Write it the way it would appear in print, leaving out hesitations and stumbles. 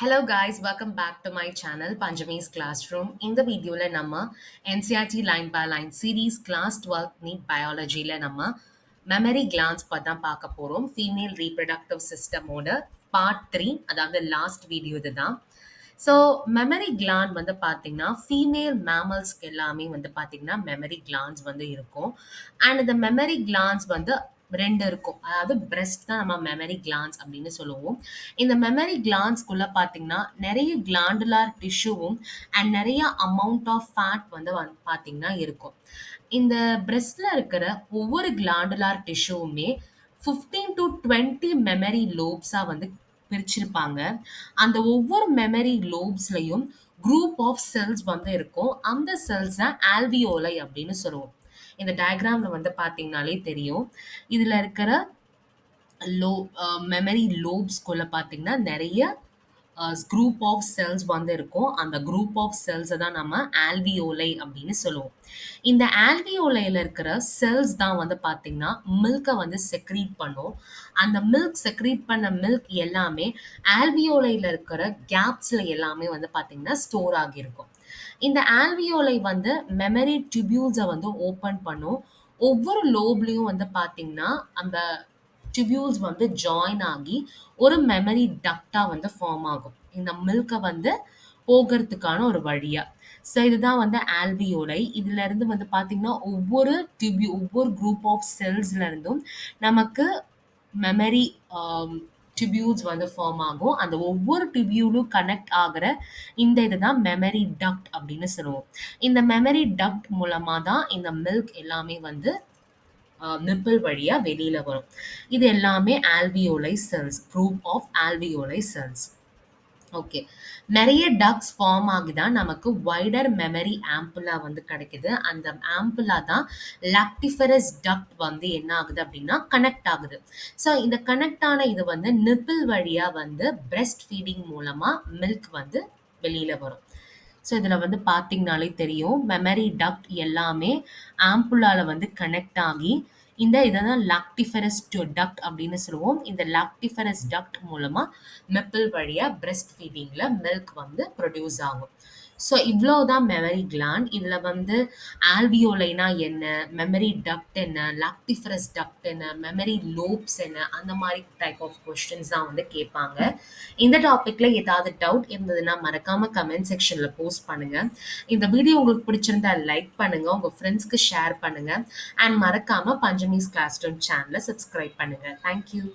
Hello guys, welcome back to my channel Panjami's Classroom. இந்த வீடியோல நம்ம NCERT line by line series class 12 NEET பயாலஜில நம்ம memory glands பத்தி தான் பார்க்க போறோம். ஃபீமேல் ரீப்ரடக்டிவ் சிஸ்டமோட பார்ட் 3, அதாவது லாஸ்ட் வீடியோ இதுதான். ஸோ மெமரி கிளாண்ட் வந்து பார்த்தீங்கன்னா ஃபீமேல் மேமல்ஸ்க்கு எல்லாமே வந்து பார்த்தீங்கன்னா மெமரி கிளான்ஸ் வந்து இருக்கும். அண்ட் இந்த மெமரி கிளான்ஸ் வந்து ரெண்டு இருக்கும். அதாவது பிரெஸ்ட் தான் நம்ம மெமரி கிளான்ஸ் அப்படின்னு சொல்லுவோம். இந்த மெமரி கிளான்ஸ்குள்ள பார்த்தீங்கன்னா நிறைய கிளாண்டுலார் டிஷ்யூவும் அண்ட் நிறைய அமௌண்ட் ஆஃப் ஃபேட் வந்து பார்த்தீங்கன்னா இருக்கும். இந்த பிரெஸ்ட்ல இருக்கிற ஒவ்வொரு கிளாண்டுலார் டிஷ்யூவுமே 15 to 20 மெமரி லோப்ஸா வந்து பிரிச்சிருப்பாங்க. அந்த ஒவ்வொரு மெமரி லோப்ஸ்லயும் குரூப் ஆஃப் செல்ஸ் வந்து இருக்கும். அந்த செல்ஸ் தான் ஆல்வியோலை அப்படின்னு சொல்லுவோம். இந்த டயக்ராம்ல வந்து பார்த்தீங்கனாலே தெரியும். இதுல இருக்கிற லோ மெமரி லோப்ஸ்குள்ள பார்த்தீங்கன்னா நிறைய குரூப் ஆஃப் செல்ஸ் வந்து இருக்கும். அந்த குரூப் ஆஃப் செல்ஸை தான் நம்ம ஆல்வியோலை அப்படின்னு சொல்லுவோம். இந்த ஆல்வியோலையில் இருக்கிற செல்ஸ் தான் வந்து பார்த்தீங்கன்னா மில்கை வந்து செக்ரீட் பண்ணும். அந்த மில்க் செக்ரீட் பண்ண மில்க் எல்லாமே ஆல்வியோலையில் இருக்கிற கேப்ஸில் எல்லாமே வந்து பார்த்தீங்கன்னா ஸ்டோர் ஆகியிருக்கும். இந்த ஆல்வியோலை வந்து மெமரி டியூபியூல்ஸை வந்து ஓப்பன் பண்ணும். ஒவ்வொரு லோப்லையும் வந்து பார்த்தீங்கன்னா அந்த டியூபியூல்ஸ் வந்து ஜாயின் ஆகி ஒரு மெமரி டக்டா வந்து ஃபார்ம் ஆகும். இந்த மில்கை வந்து போகிறதுக்கான ஒரு வழியா. ஸோ இதுதான் வந்து ஆல்வியோலை. இதுல இருந்து வந்து பார்த்தீங்கன்னா ஒவ்வொரு குரூப் ஆஃப் செல்ஸ்ல இருந்தும் நமக்கு மெமரி டியூபியூல்ஸ் வந்து ஃபார்ம் ஆகும். அந்த ஒவ்வொரு டியூபியூலும் கனெக்ட் ஆகிற இந்த இதுதான் மெமரி டக்ட் அப்படின்னு சொல்லுவோம். இந்த மெமரி டக்ட் மூலமா தான் இந்த மில்க் எல்லாமே வந்து நிப்பிள் வழியா வெளியில வரும். இது எல்லாமே alveoli cells, group of alveoli cells. Okay. நிறைய டக்ட்ஸ் ஃபார்ம் ஆகி தான் நமக்கு வைடர் மெமரி ஆம்புலா வந்து கிடைக்குது. அந்த ஆம்புலா தான் லாக்டிஃபரஸ் டக்ட் வந்து என்ன ஆகுது அப்படின்னா கனெக்ட் ஆகுது. ஸோ இந்த கனெக்ட் ஆன இது வந்து நிப்பிள் வழியா வந்து பிரெஸ்ட் ஃபீடிங் மூலமா மில்க் வந்து வெளியில வரும். ஸோ இதில் வந்து பார்த்தீங்கனாலே தெரியும் மெமரி டக்ட் எல்லாமே ஆம்புலால வந்து கனெக்ட் ஆகி இதை தான் லாக்டிஃபெரஸ் டக்ட் அப்படின்னு சொல்லுவோம். இந்த லாக்டிஃபெரஸ் டக்ட் மூலமா நிப்பிள் வழியா பிரெஸ்ட் ஃபீடிங்ல மில்க் வந்து ப்ரொடியூஸ் ஆகும். ஸோ இவ்வளோதான் மெமரி கிளாண்ட். இதில் வந்து ஆல்வியோலைனா என்ன, மெமரி டக்ட் என்ன, லாக்டிஃபெரஸ் டக்ட் என்ன, மெமரி லோப்ஸ் என்ன, அந்த மாதிரி டைப் ஆஃப் கொஸ்டின்ஸ் தான் வந்து கேட்பாங்க. இந்த டாபிக்ல ஏதாவது டவுட் இருந்ததுன்னா மறக்காம கமெண்ட் செக்ஷன்ல போஸ்ட் பண்ணுங்க. இந்த வீடியோ உங்களுக்கு பிடிச்சிருந்தா லைக் பண்ணுங்க, உங்க ஃப்ரெண்ட்ஸ்க்கு ஷேர் பண்ணுங்க, அண்ட் மறக்காம பஞ்சமிஸ் கிளாஸ் ரூம் சேனலை சப்ஸ்கிரைப் பண்ணுங்க. தேங்க்யூ.